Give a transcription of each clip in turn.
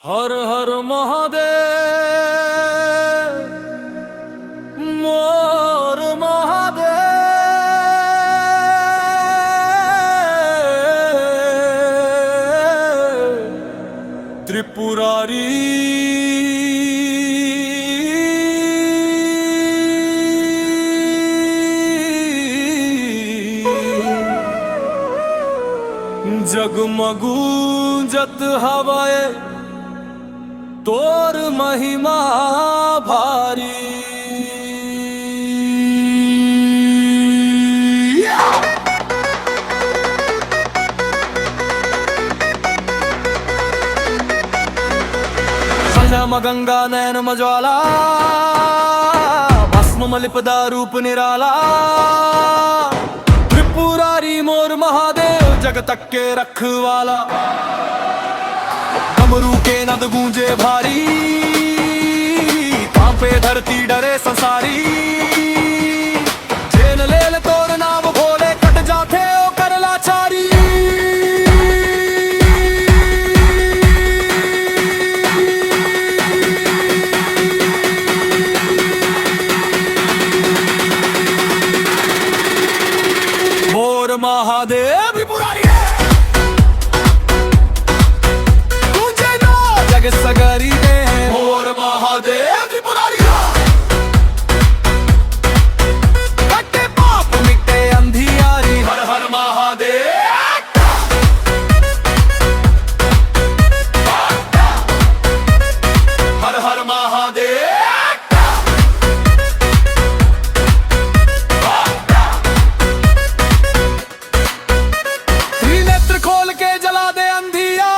हर हर महादेव मोर महादेव त्रिपुरारी जगमगू जत हवाए तोर महिमा भारी। संयम गंगा नयन मज्वाला भस्म मलिपदा रूप निराला। त्रिपुरारी मोर महादेव जग तक के रखवाला। डमरू के नद गूंजे भारी कांपे धरती डरे संसारी। जेन लेल तोर नाम भोले कट जाते ओ कर लाचारी। मोर महादेव त्रिपुरारी सगरी दे मोर महादेव त्रिपुरारी। कटे पाप मिटे अंधियारी। हर हर महादेव। हर हर महादेव। त्रिनेत्र खोल के जला दे अंधिया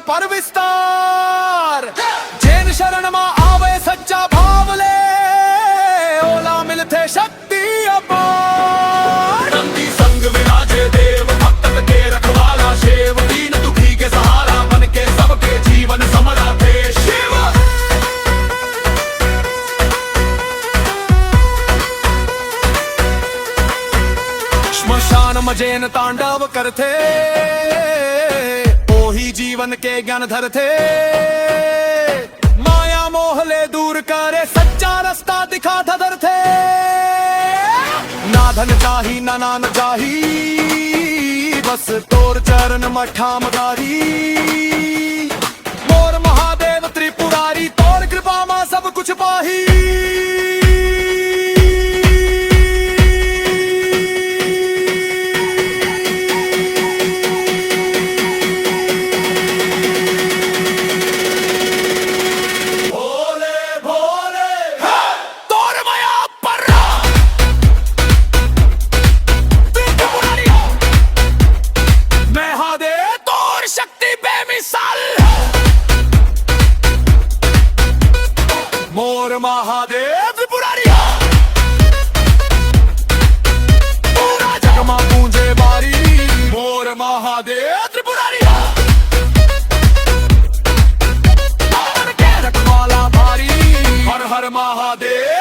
पर विस्तार। जैन शरण मा आवे सच्चा भाव ले ओला मिलते शक्ति अपार। नंदी संग विराजे देव भक्त के रखवाला। शिव दीन दुखी के सहारा बन के सबके जीवन समरा थे शिव। श्मशान मजैन तांडव करते ही जीवन के ज्ञान धर थे। माया मोह ले दूर करे सच्चा रास्ता दिखा धर थे। ना धन चाही ना नान चाही बस तोर चरण मठा मदारी। मोर महादेव त्रिपुरारी तोर कृपा मा सब कुछ पाही। मोर महादेव त्रिपुरारी। पूरा जग मां गूंजे बारी। मोर महादेव त्रिपुरारी। के रखवाला भारी। हर हर महादेव।